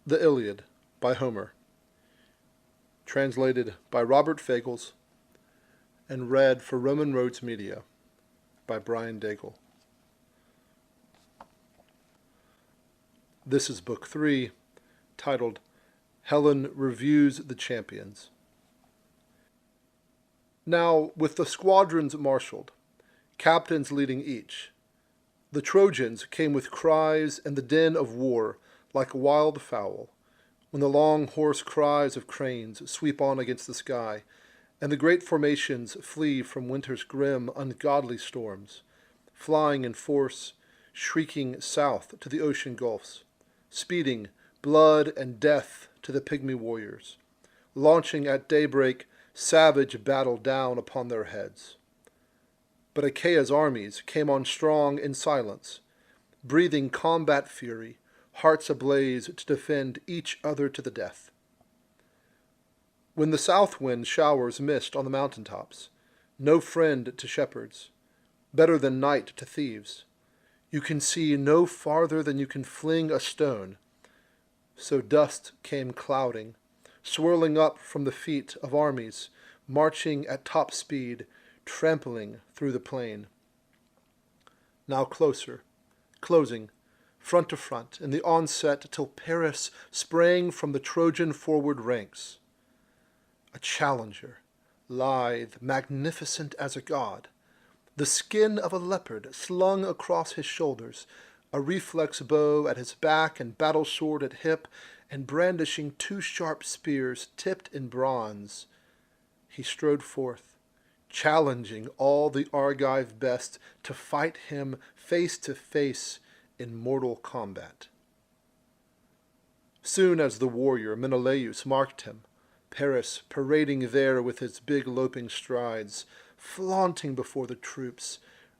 The Iliad by Homer, translated by Robert Fagles, and read for Roman Roads Media by Brian Daigle. This is Book 3, titled Helen Reviews the Champions. Now, with the squadrons marshaled, captains leading each, the Trojans came with cries and the din of war like wild fowl, when the long hoarse cries of cranes sweep on against the sky, and the great formations flee from winter's grim, ungodly storms, flying in force, shrieking south to the ocean gulfs, speeding blood and death to the pygmy warriors, launching at daybreak savage battle down upon their heads. But Achaea's armies came on strong in silence, breathing combat fury, hearts ablaze to defend each other to the death. When the south wind showers mist on the mountain tops, no friend to shepherds, better than night to thieves, you can see no farther than you can fling a stone. So dust came clouding, swirling up from the feet of armies, marching at top speed, trampling through the plain. Now closer, closing, front to front, in the onset till Paris sprang from the Trojan forward ranks. A challenger, lithe, magnificent as a god, the skin of a leopard slung across his shoulders, a reflex bow at his back and battle sword at hip, and brandishing two sharp spears tipped in bronze, he strode forth, challenging all the Argive best to fight him face to face in mortal combat. Soon as the warrior Menelaus marked him, Paris parading there with his big loping strides, flaunting before the troops,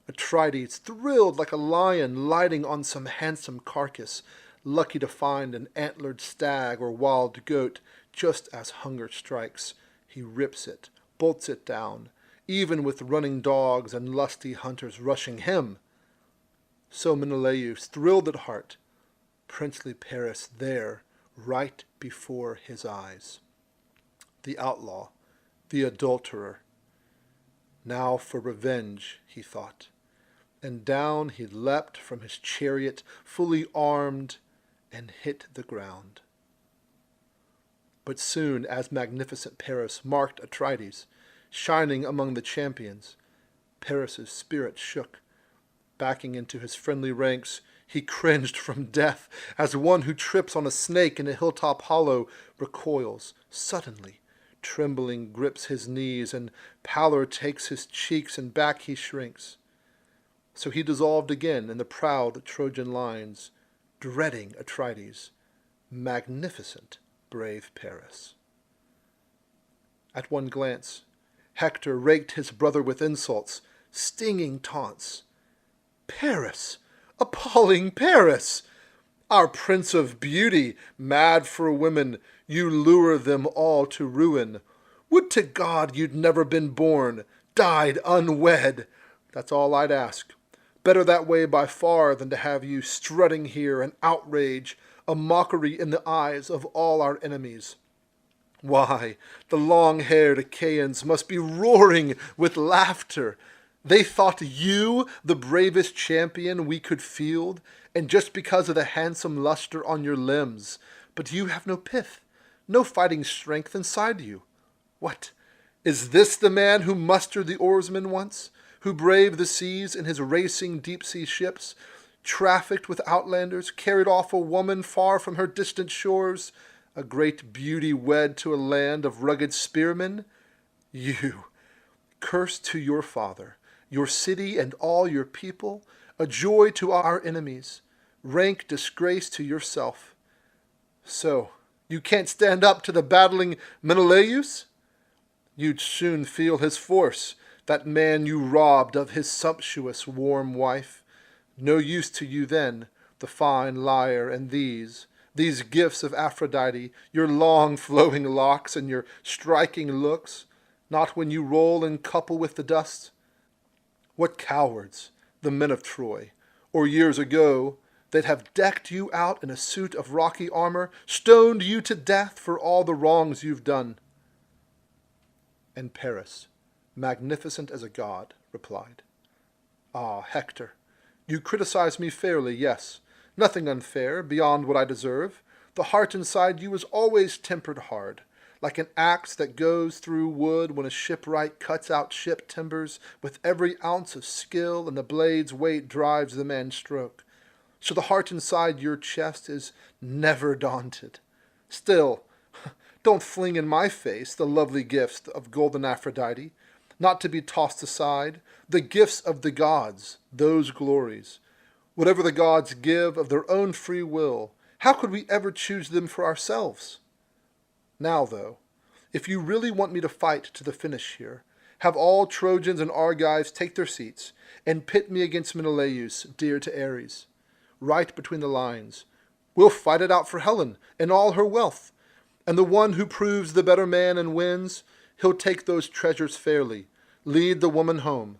Atrides thrilled like a lion lighting on some handsome carcass, lucky to find an antlered stag or wild goat, just as hunger strikes, he rips it, bolts it down, even with running dogs and lusty hunters rushing him. So Menelaus, thrilled at heart, princely Paris there, right before his eyes. The outlaw, the adulterer. Now for revenge, he thought, and down he leapt from his chariot, fully armed, and hit the ground. But soon as magnificent Paris marked Atrides, shining among the champions, Paris's spirit shook. Backing into his friendly ranks, he cringed from death, as one who trips on a snake in a hilltop hollow recoils. Suddenly, trembling grips his knees, and pallor takes his cheeks, and back he shrinks. So he dissolved again in the proud Trojan lines, dreading Atrides, magnificent, brave Paris. At one glance, Hector raked his brother with insults, stinging taunts. Paris! Appalling Paris! Our prince of beauty, mad for women, you lure them all to ruin. Would to God you'd never been born, died unwed. That's all I'd ask. Better that way by far than to have you strutting here an outrage, a mockery in the eyes of all our enemies. Why, the long-haired Achaeans must be roaring with laughter. They thought you the bravest champion we could field, and just because of the handsome luster on your limbs. But you have no pith, no fighting strength inside you. What, is this the man who mustered the oarsmen once, who braved the seas in his racing deep-sea ships, trafficked with outlanders, carried off a woman far from her distant shores, a great beauty wed to a land of rugged spearmen? You, curse to your father, your city and all your people, a joy to our enemies, rank disgrace to yourself. So, you can't stand up to the battling Menelaus? You'd soon feel his force, that man you robbed of his sumptuous warm wife. No use to you then, the fine lyre and these gifts of Aphrodite, your long flowing locks and your striking looks, not when you roll and couple with the dust. What cowards, the men of Troy, or years ago, They'd have decked you out in a suit of rocky armor, stoned you to death for all the wrongs you've done. And Paris, magnificent as a god, replied, "Ah, Hector, you criticize me fairly, yes. Nothing unfair, beyond what I deserve. The heart inside you is always tempered hard, like an axe that goes through wood when a shipwright cuts out ship timbers with every ounce of skill and the blade's weight drives the man's stroke. So the heart inside your chest is never daunted. Still, don't fling in my face the lovely gifts of golden Aphrodite, not to be tossed aside, the gifts of the gods, those glories. Whatever the gods give of their own free will, how could we ever choose them for ourselves? Now, though, if you really want me to fight to the finish here, have all Trojans and Argives take their seats, and pit me against Menelaus, dear to Ares. Right between the lines. We'll fight it out for Helen and all her wealth, and the one who proves the better man and wins, he'll take those treasures fairly, lead the woman home.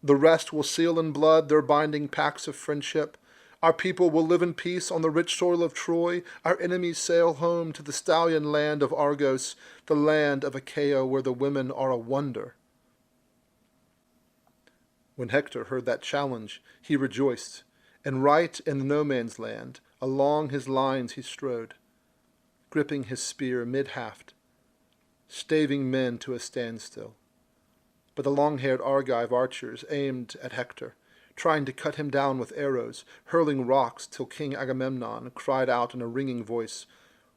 The rest will seal in blood their binding pacts of friendship. Our people will live in peace on the rich soil of Troy. Our enemies sail home to the stallion land of Argos, the land of Achaia where the women are a wonder." When Hector heard that challenge, he rejoiced, and right in the no-man's land, along his lines he strode, gripping his spear mid-haft, staving men to a standstill. But the long-haired Argive archers aimed at Hector, trying to cut him down with arrows, hurling rocks till King Agamemnon cried out in a ringing voice,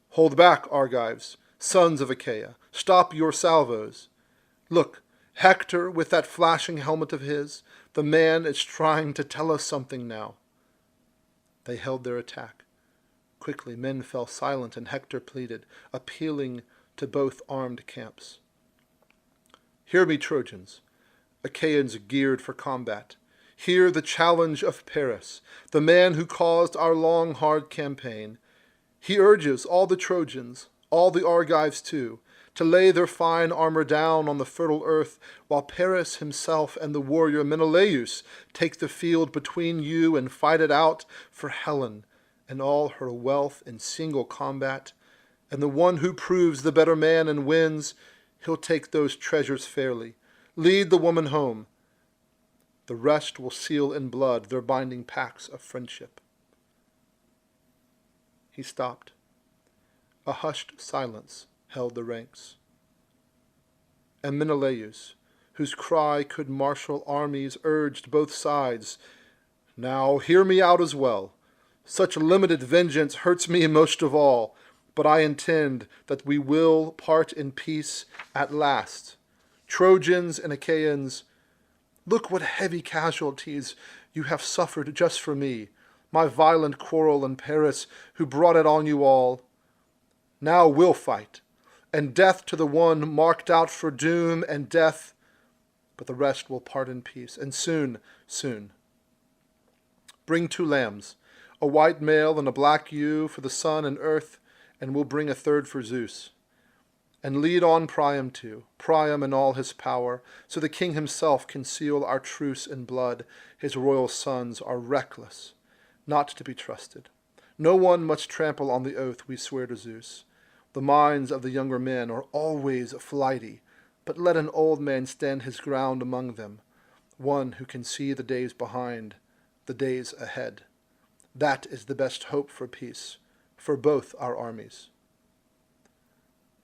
"Hold back, Argives, sons of Achaia, stop your salvos. Look, Hector with that flashing helmet of his, the man is trying to tell us something now." They held their attack. Quickly men fell silent and Hector pleaded, appealing to both armed camps. "Hear me, Trojans, Achaeans geared for combat. Hear the challenge of Paris, the man who caused our long, hard campaign. He urges all the Trojans, all the Argives too, to lay their fine armor down on the fertile earth, while Paris himself and the warrior Menelaus take the field between you and fight it out for Helen and all her wealth in single combat. And the one who proves the better man and wins, he'll take those treasures fairly, lead the woman home. The rest will seal in blood their binding pacts of friendship." He stopped. A hushed silence held the ranks. And Menelaus, whose cry could marshal armies, urged both sides, "Now hear me out as well. Such limited vengeance hurts me most of all, but I intend that we will part in peace at last. Trojans and Achaeans, look what heavy casualties you have suffered just for me, my violent quarrel in Paris, who brought it on you all. Now we'll fight, and death to the one marked out for doom and death, but the rest will part in peace, and soon, soon. Bring 2 lambs, a white male and a black ewe for the sun and earth, and we'll bring a third for Zeus. And lead on Priam too, Priam in all his power, so the king himself can seal our truce in blood. His royal sons are reckless, not to be trusted. No one must trample on the oath we swear to Zeus. The minds of the younger men are always flighty, but let an old man stand his ground among them, one who can see the days behind, the days ahead. That is the best hope for peace, for both our armies."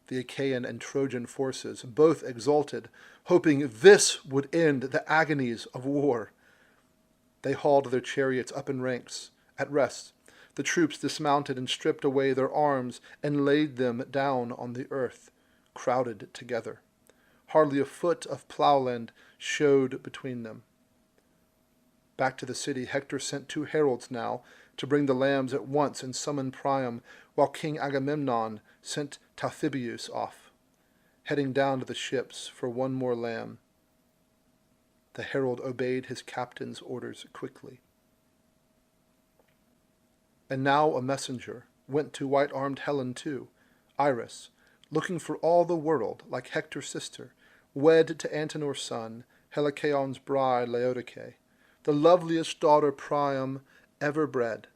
The Achaean and Trojan forces both exulted, hoping this would end the agonies of war. They hauled their chariots up in ranks, at rest. The troops dismounted and stripped away their arms and laid them down on the earth, crowded together. Hardly a foot of plowland showed between them. Back to the city, Hector sent 2 heralds now to bring the lambs at once and summon Priam, while King Agamemnon sent Talthybius off, heading down to the ships for 1 more lamb. The herald obeyed his captain's orders quickly. And now a messenger went to white-armed Helen too, Iris, looking for all the world like Hector's sister, wed to Antenor's son, Helicaon's bride Laodice, the loveliest daughter Priam ever bred.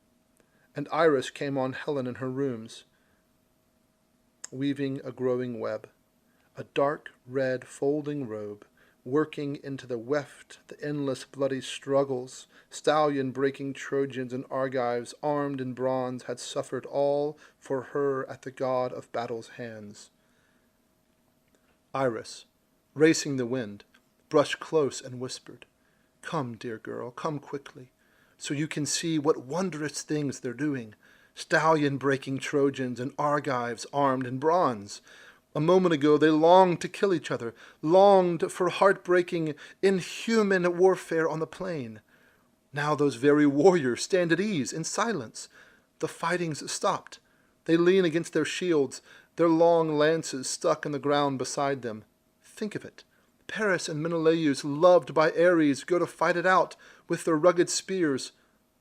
and Iris came on Helen in her rooms, weaving a growing web, a dark red folding robe, working into the weft the endless bloody struggles. Stallion-breaking Trojans and Argives, armed in bronze, had suffered all for her at the god of battle's hands. Iris, racing the wind, brushed close and whispered, "Come, dear girl, come quickly, so you can see what wondrous things they're doing. Stallion-breaking Trojans and Argives armed in bronze. A moment ago they longed to kill each other, longed for heartbreaking, inhuman warfare on the plain. Now those very warriors stand at ease, in silence. The fighting's stopped. They lean against their shields, their long lances stuck in the ground beside them. Think of it. Paris and Menelaus, loved by Ares, go to fight it out with their rugged spears,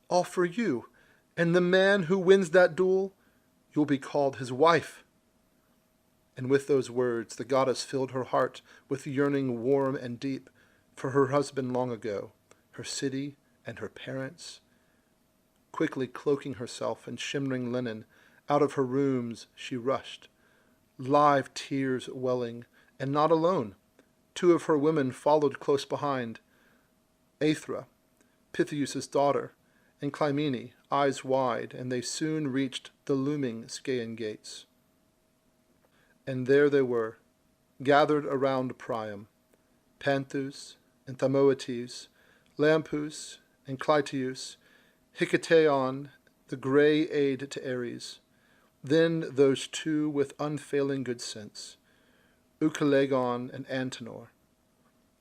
all for you. And the man who wins that duel, you'll be called his wife." And with those words the goddess filled her heart with yearning warm and deep for her husband long ago, her city and her parents. Quickly cloaking herself in shimmering linen, out of her rooms she rushed, live tears welling, and not alone. 2 of her women followed close behind, Aethra, Pythius' daughter, and Clymene, eyes wide, and they soon reached the looming Scaean gates. And there they were, gathered around Priam, Panthus and Thymoetes, Lampus and Clytius, Hicetaon, the grey aide to Ares, then those 2 with unfailing good sense, Ucalegon and Antenor.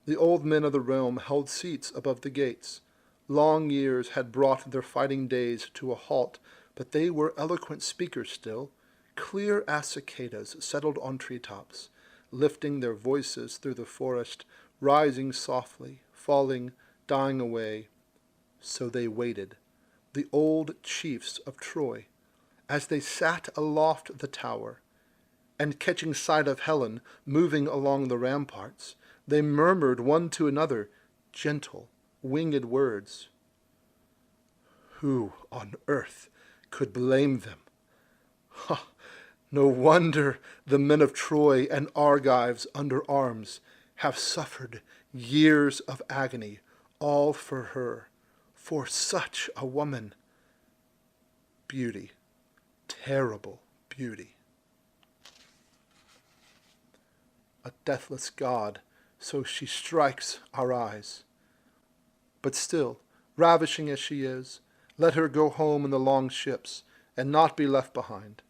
The old men of the realm held seats above the gates. Long years had brought their fighting days to a halt, but they were eloquent speakers still, clear as cicadas settled on treetops, lifting their voices through the forest, rising softly, falling, dying away. So they waited, the old chiefs of Troy, as they sat aloft the tower, and catching sight of Helen moving along the ramparts, they murmured one to another gentle, winged words. Who on earth could blame them? Ha! No wonder the men of Troy and Argives under arms have suffered years of agony, all for her, for such a woman. Beauty, terrible beauty. A deathless god, so she strikes our eyes. But still, ravishing as she is, let her go home in the long ships, and not be left behind.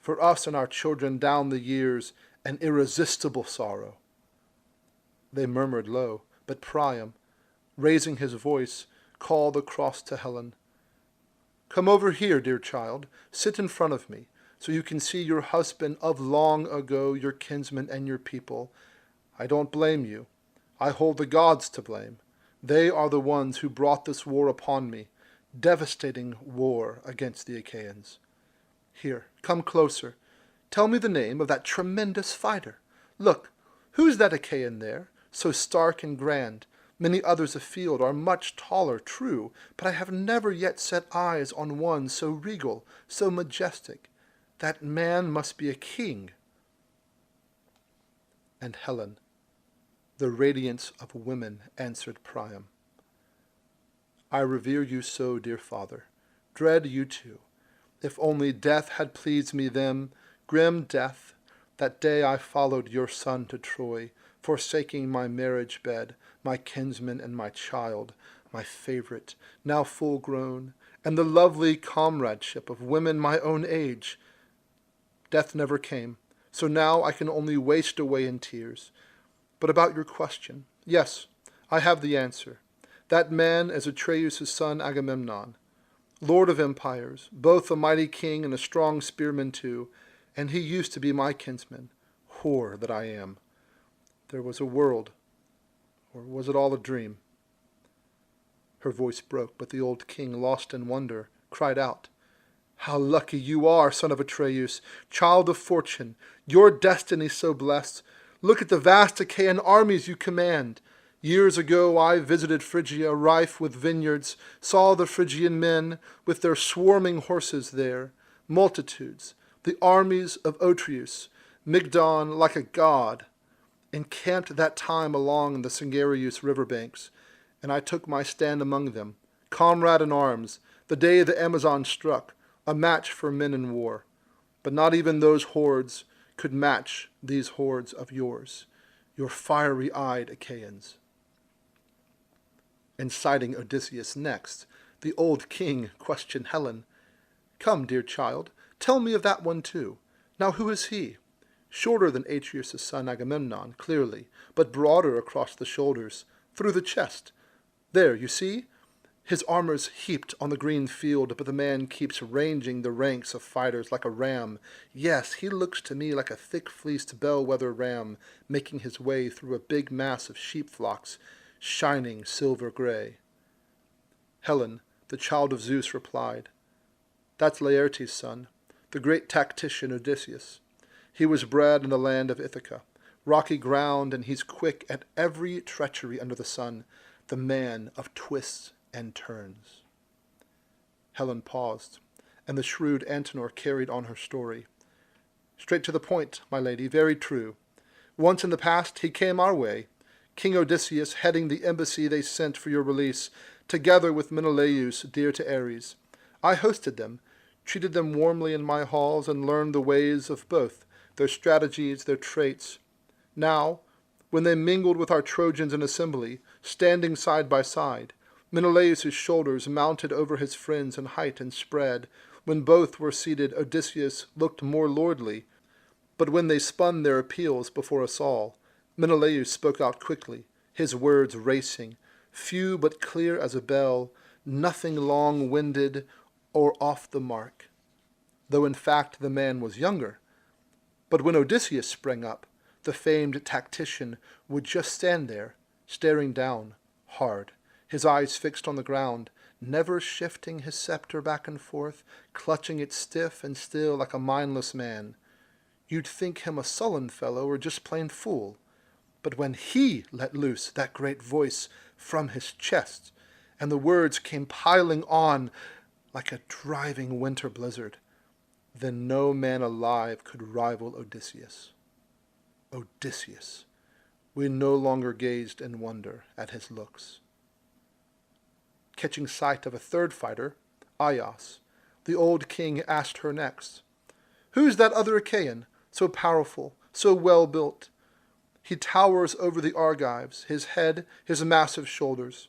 For us and our children down the years, an irresistible sorrow. They murmured low, but Priam, raising his voice, called across to Helen. Come over here, dear child, sit in front of me, so you can see your husband of long ago, your kinsmen and your people. I don't blame you. I hold the gods to blame. They are the ones who brought this war upon me, devastating war against the Achaeans. Here, come closer. Tell me the name of that tremendous fighter. Look, who's that Achaean there, so stark and grand? Many others afield are much taller, true, but I have never yet set eyes on one so regal, so majestic. That man must be a king. And Helen, the radiance of women, answered Priam. I revere you so, dear father. Dread you too. If only death had pleased me then, grim death, that day I followed your son to Troy, forsaking my marriage bed, my kinsman and my child, my favorite, now full grown, and the lovely comradeship of women my own age. Death never came, so now I can only waste away in tears. But about your question, yes, I have the answer. That man is Atreus' son Agamemnon, Lord of empires, both a mighty king and a strong spearman too, and he used to be my kinsman, whore that I am. There was a world, or was it all a dream? Her voice broke, but the old king, lost in wonder, cried out, How lucky you are, son of Atreus, child of fortune, your destiny so blessed. Look at the vast Achaean armies you command. Years ago I visited Phrygia, rife with vineyards, saw the Phrygian men with their swarming horses there, multitudes, the armies of Otreus, Mygdon like a god, encamped that time along the Singarius river banks, and I took my stand among them, comrade in arms, the day the Amazon struck, a match for men in war. But not even those hordes could match these hordes of yours, your fiery-eyed Achaeans. Inciting Odysseus next, the old king questioned Helen. Come, dear child, tell me of that one too. Now who is he? Shorter than Atreus' son Agamemnon, clearly, but broader across the shoulders, through the chest. There, you see? His armor's heaped on the green field, but the man keeps ranging the ranks of fighters like a ram. Yes, he looks to me like a thick-fleeced bellwether ram, making his way through a big mass of sheep flocks, shining silver-gray. Helen, the child of Zeus, replied, That's Laertes' son, the great tactician Odysseus. He was bred in the land of Ithaca, rocky ground, and he's quick at every treachery under the sun, the man of twists and turns. Helen paused, and the shrewd Antenor carried on her story. Straight to the point, my lady, very true. Once in the past he came our way, King Odysseus heading the embassy they sent for your release, together with Menelaus, dear to Ares. I hosted them, treated them warmly in my halls, and learned the ways of both, their strategies, their traits. Now, when they mingled with our Trojans in assembly, standing side by side, Menelaus' shoulders mounted over his friends in height and spread. When both were seated, Odysseus looked more lordly. But when they spun their appeals before us all, Menelaus spoke out quickly, his words racing, few but clear as a bell, nothing long-winded or off the mark, though in fact the man was younger. But when Odysseus sprang up, the famed tactician would just stand there, staring down, hard, his eyes fixed on the ground, never shifting his scepter back and forth, clutching it stiff and still like a mindless man. You'd think him a sullen fellow or just plain fool. But when he let loose that great voice from his chest, and the words came piling on like a driving winter blizzard, then no man alive could rival Odysseus. Odysseus. We no longer gazed in wonder at his looks. Catching sight of a third fighter, Aias, the old king asked her next, Who's that other Achaean, so powerful, so well-built? He towers over the Argives, his head, his massive shoulders.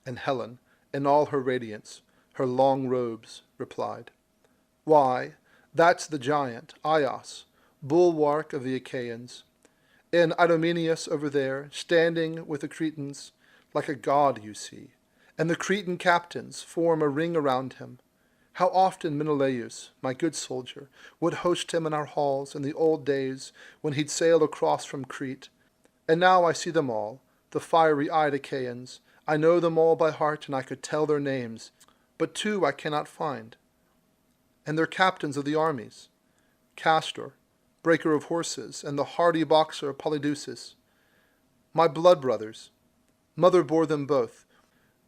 And Helen, in all her radiance, her long robes, replied, Why, that's the giant, Aias, bulwark of the Achaeans. In Idomeneus over there, standing with the Cretans, like a god you see, and the Cretan captains form a ring around him. How often Menelaus, my good soldier, would host him in our halls in the old days when he'd sail across from Crete. And now I see them all, the fiery-eyed Achaeans. I know them all by heart, and I could tell their names, but two I cannot find. And they're captains of the armies, Castor, breaker of horses, and the hardy boxer Polydeuces. My blood brothers. Mother bore them both.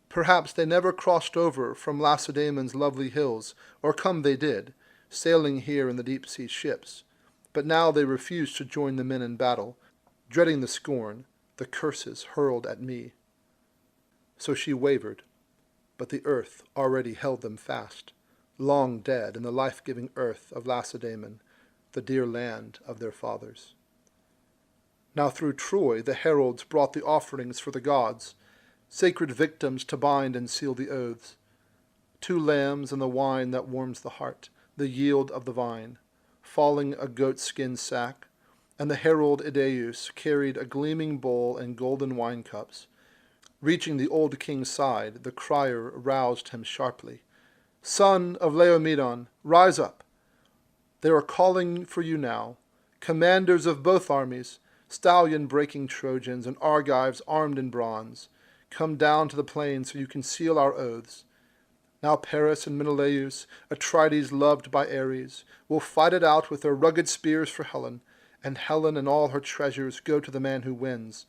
Perhaps they never crossed over from Lacedaemon's lovely hills, or come they did, sailing here in the deep-sea ships. But now they refuse to join the men in battle, dreading the scorn, the curses hurled at me. So she wavered, but the earth already held them fast, long dead in the life-giving earth of Lacedaemon, the dear land of their fathers. Now through Troy the heralds brought the offerings for the gods, sacred victims to bind and seal the oaths. 2 lambs and the wine that warms the heart, the yield of the vine, falling a goat-skin sack, and the herald Idaeus carried a gleaming bowl and golden wine cups. Reaching the old king's side, the crier roused him sharply. Son of Laomedon, rise up. They are calling for you now, commanders of both armies, stallion-breaking Trojans and Argives armed in bronze. Come down to the plain so you can seal our oaths. Now Paris and Menelaus, Atrides loved by Ares, will fight it out with their rugged spears for Helen, and Helen and all her treasures go to the man who wins.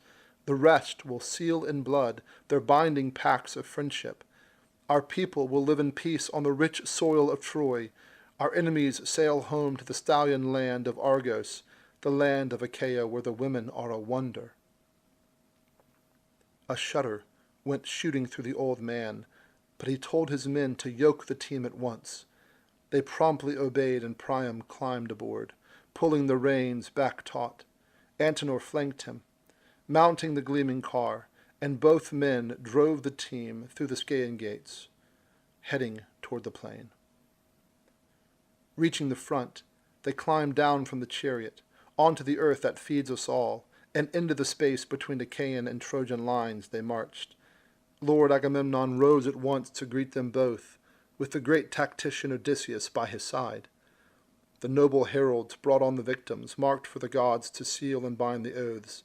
The rest will seal in blood their binding pacts of friendship. Our people will live in peace on the rich soil of Troy. Our enemies sail home to the stallion land of Argos, the land of Achaia where the women are a wonder. A shudder went shooting through the old man, but he told his men to yoke the team at once. They promptly obeyed, and Priam climbed aboard, pulling the reins back taut. Antenor flanked him, mounting the gleaming car, and both men drove the team through the Scaean gates, heading toward the plain. Reaching the front, they climbed down from the chariot, onto the earth that feeds us all, and into the space between Achaean and Trojan lines they marched. Lord Agamemnon rose at once to greet them both, with the great tactician Odysseus by his side. The noble heralds brought on the victims, marked for the gods to seal and bind the oaths.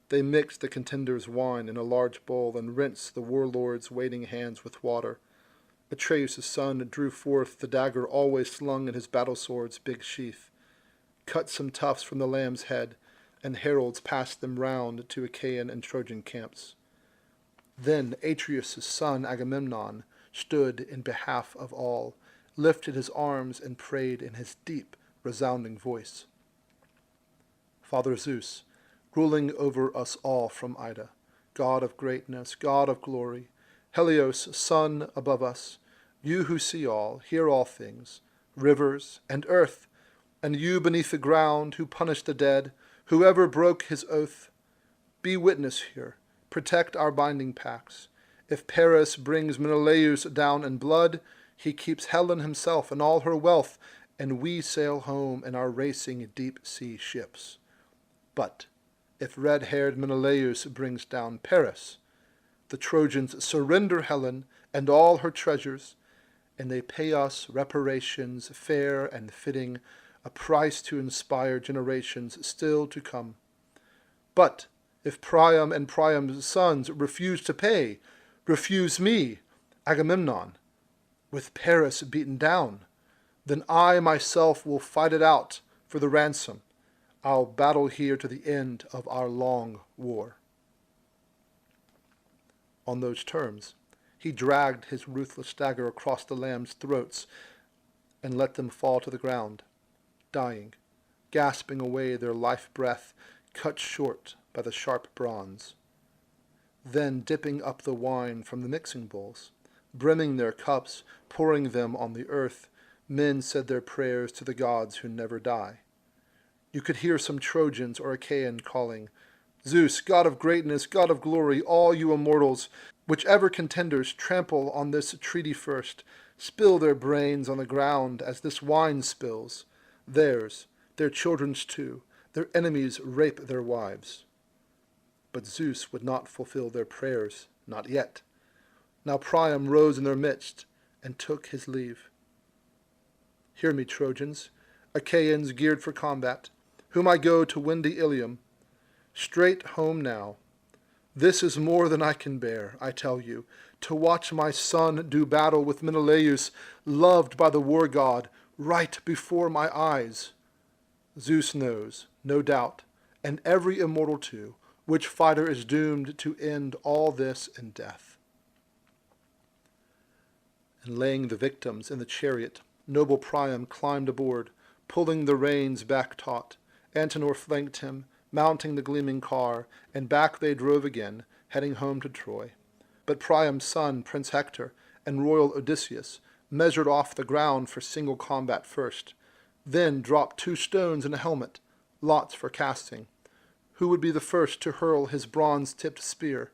They mixed the contenders' wine in a large bowl and rinsed the warlords' waiting hands with water. Atreus' son drew forth the dagger always slung in his battle-sword's big sheath, cut some tufts from the lamb's head, and heralds passed them round to Achaean and Trojan camps. Then Atreus' son Agamemnon stood in behalf of all, lifted his arms and prayed in his deep, resounding voice. Father Zeus, ruling over us all from Ida, God of greatness, God of glory, Helios, sun above us, you who see all, hear all things, rivers and earth, and you beneath the ground who punish the dead, whoever broke his oath, be witness here, protect our binding pacts. If Paris brings Menelaus down in blood, he keeps Helen himself and all her wealth, and we sail home in our racing deep-sea ships. But if red-haired Menelaus brings down Paris, the Trojans surrender Helen and all her treasures, and they pay us reparations fair and fitting, a price to inspire generations still to come. But if Priam and Priam's sons refuse to pay, refuse me, Agamemnon, with Paris beaten down, then I myself will fight it out for the ransom. I'll battle here to the end of our long war. On those terms, he dragged his ruthless dagger across the lambs' throats and let them fall to the ground, dying, gasping away their life-breath, cut short by the sharp bronze. Then dipping up the wine from the mixing bowls, brimming their cups, pouring them on the earth, men said their prayers to the gods who never die. You could hear some Trojans or Achaean calling, Zeus, God of greatness, God of glory, all you immortals, whichever contenders trample on this treaty first, spill their brains on the ground as this wine spills, theirs, their children's too, their enemies rape their wives. But Zeus would not fulfill their prayers, not yet. Now Priam rose in their midst and took his leave. Hear me, Trojans, Achaeans geared for combat, whom I go to windy Ilium. Straight home now. This is more than I can bear, I tell you, to watch my son do battle with Menelaus, loved by the war god, right before my eyes. Zeus knows, no doubt, and every immortal too, which fighter is doomed to end all this in death. And laying the victims in the chariot, noble Priam climbed aboard, pulling the reins back taut. Antenor flanked him, mounting the gleaming car, and back they drove again, heading home to Troy. But Priam's son, Prince Hector, and royal Odysseus measured off the ground for single combat first, then dropped 2 stones in a helmet, lots for casting. Who would be the first to hurl his bronze-tipped spear?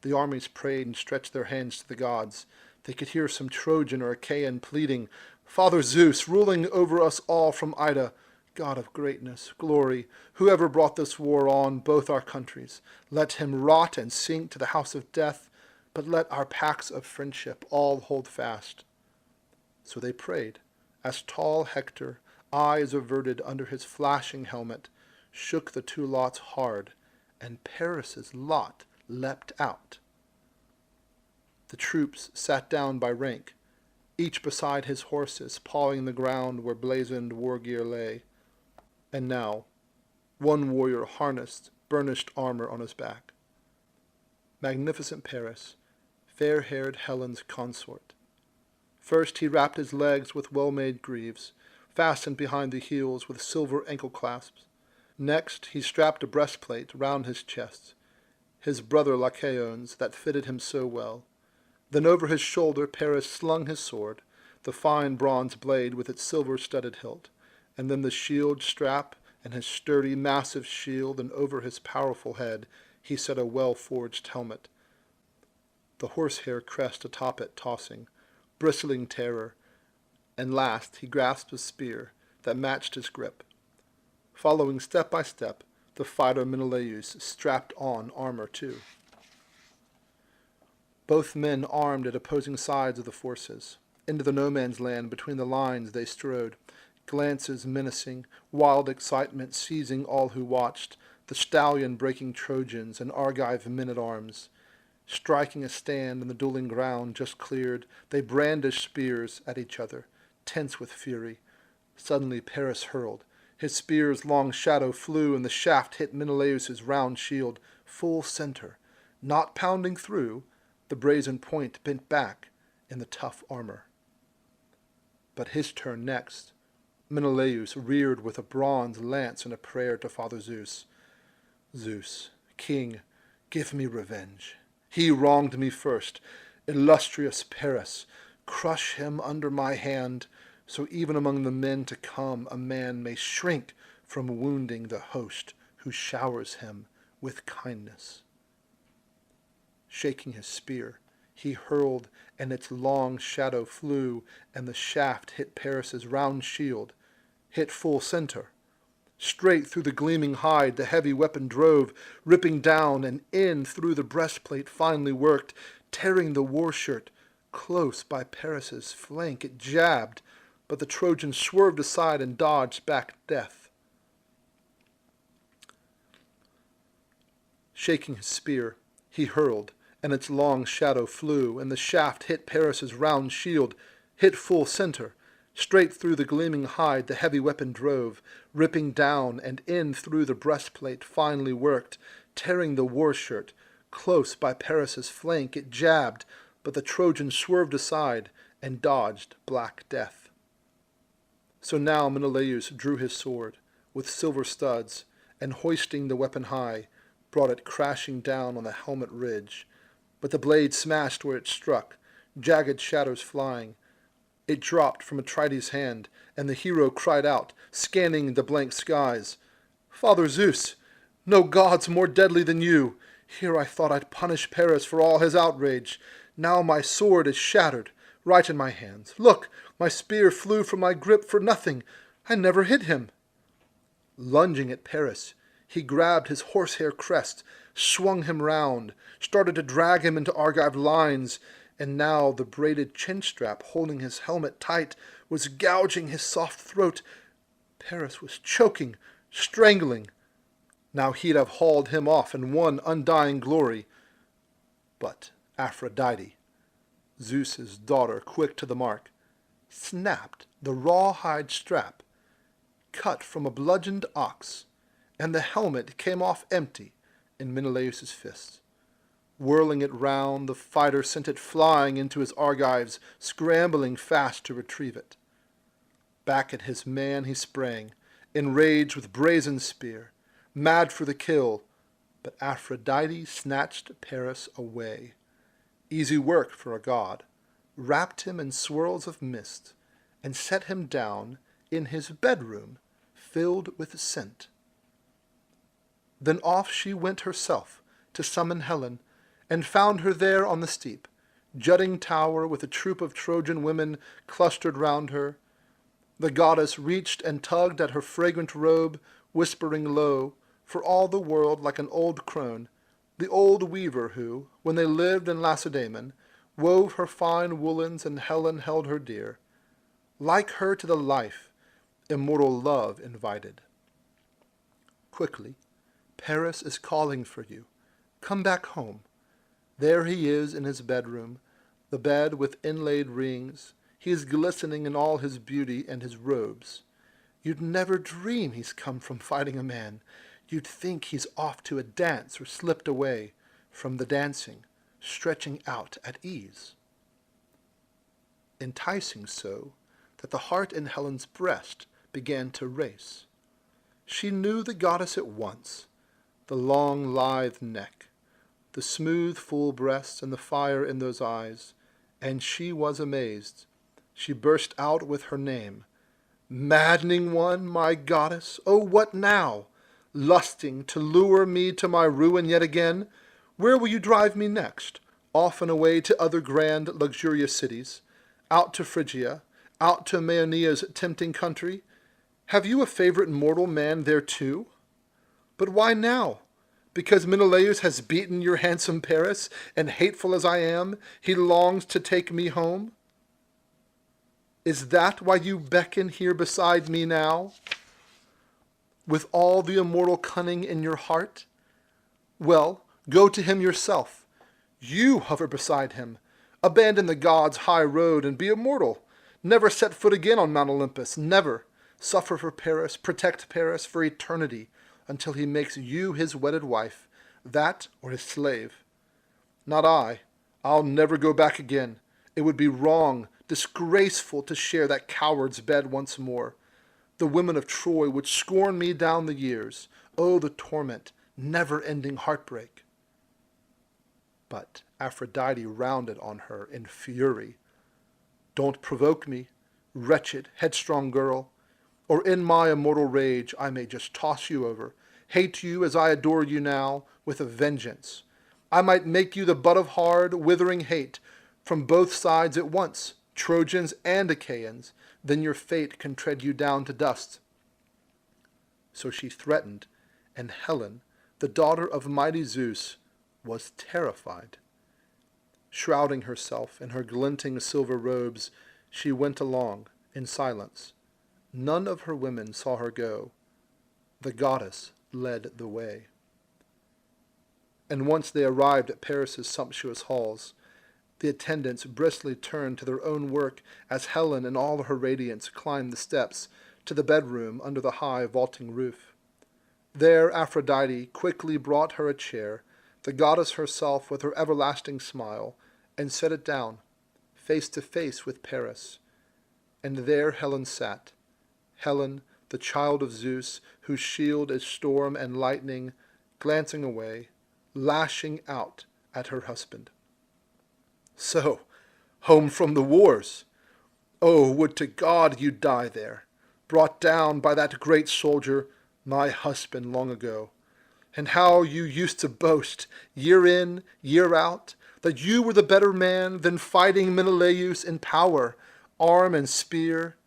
The armies prayed and stretched their hands to the gods. They could hear some Trojan or Achaean pleading, Father Zeus, ruling over us all from Ida, God of greatness, glory, whoever brought this war on both our countries, let him rot and sink to the house of death, but let our pacts of friendship all hold fast. So they prayed, as tall Hector, eyes averted under his flashing helmet, shook the 2 lots hard, and Paris's lot leapt out. The troops sat down by rank, each beside his horses, pawing the ground where blazoned war gear lay. And now, one warrior harnessed burnished armor on his back, magnificent Paris, fair-haired Helen's consort. First he wrapped his legs with well-made greaves, fastened behind the heels with silver ankle clasps. Next he strapped a breastplate round his chest, his brother Lycaon's, that fitted him so well. Then over his shoulder Paris slung his sword, the fine bronze blade with its silver-studded hilt, and then the shield strap and his sturdy, massive shield, and over his powerful head he set a well-forged helmet, the horsehair crest atop it tossing, bristling terror, and last he grasped a spear that matched his grip. Following step by step, the fighter Menelaus strapped on armor too. Both men armed at opposing sides of the forces. Into the no-man's land between the lines they strode, glances menacing, wild excitement seizing all who watched, the stallion breaking Trojans and Argive men-at-arms. Striking a stand in the dueling ground just cleared, they brandished spears at each other, tense with fury. Suddenly Paris hurled. His spear's long shadow flew, and the shaft hit Menelaus's round shield, full center. Not pounding through, the brazen point bent back in the tough armor. But his turn next. Menelaus reared with a bronze lance and a prayer to Father Zeus. Zeus, king, give me revenge. He wronged me first. Illustrious Paris, crush him under my hand, so even among the men to come a man may shrink from wounding the host who showers him with kindness. Shaking his spear, he hurled, and its long shadow flew, and the shaft hit Paris's round shield, hit full center. Straight through the gleaming hide the heavy weapon drove, ripping down and in through the breastplate finely worked, tearing the war shirt. Close by Paris's flank it jabbed, but the Trojan swerved aside and dodged back death. Shaking his spear, he hurled, and its long shadow flew, and the shaft hit Paris's round shield, hit full center. Straight through the gleaming hide the heavy weapon drove, ripping down and in through the breastplate finely worked, tearing the war shirt. Close by Paris's flank it jabbed, but the Trojan swerved aside and dodged black death. So now Menelaus drew his sword, with silver studs, and hoisting the weapon high, brought it crashing down on the helmet ridge. But the blade smashed where it struck, jagged shadows flying. It dropped from Atrides' hand, and the hero cried out, scanning the blank skies, "Father Zeus, no gods more deadly than you! Here I thought I'd punish Paris for all his outrage. Now my sword is shattered, right in my hands. Look, my spear flew from my grip for nothing. I never hit him." Lunging at Paris, he grabbed his horsehair crest, swung him round, started to drag him into Argive lines, and now the braided chin-strap holding his helmet tight was gouging his soft throat. Paris was choking, strangling. Now he'd have hauled him off and won undying glory. But Aphrodite, Zeus's daughter, quick to the mark, snapped the rawhide strap, cut from a bludgeoned ox, and the helmet came off empty in Menelaus's fists. Whirling it round, the fighter sent it flying into his Argives, scrambling fast to retrieve it. Back at his man he sprang, enraged with brazen spear, mad for the kill, but Aphrodite snatched Paris away. Easy work for a god, wrapped him in swirls of mist, and set him down in his bedroom filled with scent. Then off she went herself to summon Helen, and found her there on the steep, jutting tower with a troop of Trojan women clustered round her. The goddess reached and tugged at her fragrant robe, whispering low, for all the world like an old crone, the old weaver who, when they lived in Lacedaemon, wove her fine woolens and Helen held her dear. Like her to the life, immortal love invited. Quickly, Paris is calling for you. Come back home. There he is in his bedroom, the bed with inlaid rings. He is glistening in all his beauty and his robes. You'd never dream he's come from fighting a man. You'd think he's off to a dance or slipped away, from the dancing, stretching out at ease, enticing so that the heart in Helen's breast began to race. She knew the goddess at once, the long, lithe neck, the smooth, full breasts, and the fire in those eyes, and she was amazed. She burst out with her name. Maddening one, my goddess, oh, what now? Lusting to lure me to my ruin yet again? Where will you drive me next? Off and away to other grand, luxurious cities? Out to Phrygia? Out to Maeonia's tempting country? Have you a favorite mortal man there too? But why now? Because Menelaus has beaten your handsome Paris, and hateful as I am, he longs to take me home? Is that why you beckon here beside me now, with all the immortal cunning in your heart? Well, go to him yourself. You hover beside him. Abandon the gods' high road and be immortal. Never set foot again on Mount Olympus. Never. Suffer for Paris, protect Paris for eternity, until he makes you his wedded wife, that or his slave. Not I. I'll never go back again. It would be wrong, disgraceful to share that coward's bed once more. The women of Troy would scorn me down the years. Oh, the torment, never-ending heartbreak. But Aphrodite rounded on her in fury. Don't provoke me, wretched, headstrong girl, or in my immortal rage I may just toss you over, hate you as I adore you now, with a vengeance. I might make you the butt of hard, withering hate from both sides at once, Trojans and Achaeans, then your fate can tread you down to dust. So she threatened, and Helen, the daughter of mighty Zeus, was terrified. Shrouding herself in her glinting silver robes, she went along in silence. None of her women saw her go. The goddess led the way. And once they arrived at Paris's sumptuous halls, the attendants briskly turned to their own work as Helen in all her radiance climbed the steps to the bedroom under the high vaulting roof. There Aphrodite quickly brought her a chair, the goddess herself with her everlasting smile, and set it down, face to face with Paris. And there Helen sat, Helen, the child of Zeus, whose shield is storm and lightning, glancing away, lashing out at her husband. So, home from the wars! Oh, would to God you die there, brought down by that great soldier, my husband, long ago. And how you used to boast, year in, year out, that you were the better man than fighting Menelaus in power, arm and spear.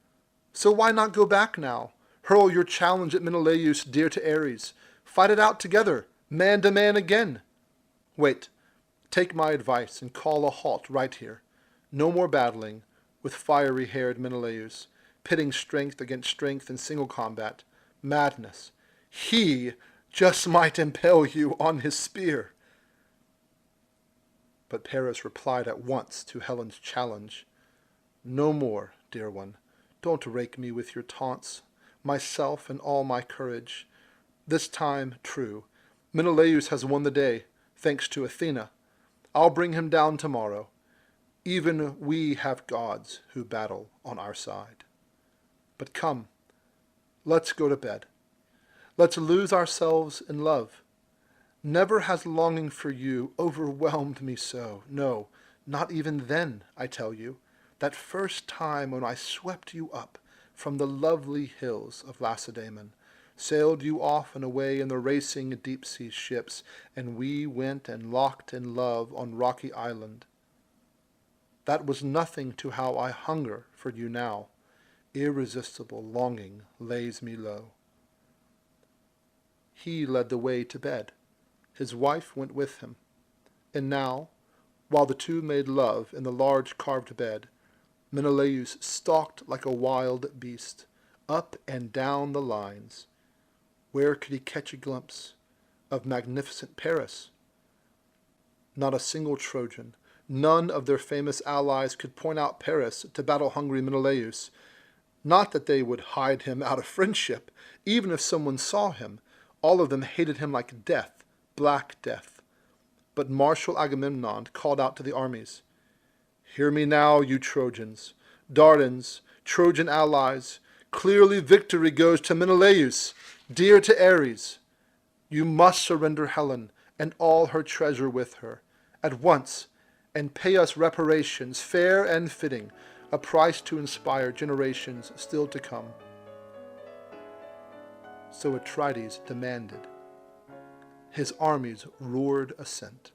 So why not go back now? Hurl your challenge at Menelaus dear to Ares. Fight it out together, man to man again. Wait, take my advice and call a halt right here. No more battling with fiery-haired Menelaus, pitting strength against strength in single combat. Madness. He just might impale you on his spear. But Paris replied at once to Helen's challenge. No more, dear one. Don't rake me with your taunts, myself and all my courage. This time, true, Menelaus has won the day, thanks to Athena. I'll bring him down tomorrow. Even we have gods who battle on our side. But come, let's go to bed. Let's lose ourselves in love. Never has longing for you overwhelmed me so. No, not even then, I tell you, that first time when I swept you up from the lovely hills of Lacedaemon, sailed you off and away in the racing deep-sea ships, and we went and locked in love on rocky island. That was nothing to how I hunger for you now. Irresistible longing lays me low. He led the way to bed. His wife went with him. And now, while the two made love in the large carved bed, Menelaus stalked like a wild beast, up and down the lines. Where could he catch a glimpse of magnificent Paris? Not a single Trojan, none of their famous allies could point out Paris to battle-hungry Menelaus. Not that they would hide him out of friendship, even if someone saw him. All of them hated him like death, black death. But martial Agamemnon called out to the armies, "Hear me now, you Trojans, Dardans, Trojan allies. Clearly victory goes to Menelaus, dear to Ares. You must surrender Helen and all her treasure with her, at once, and pay us reparations fair and fitting, a price to inspire generations still to come." So Atrides demanded. His armies roared assent.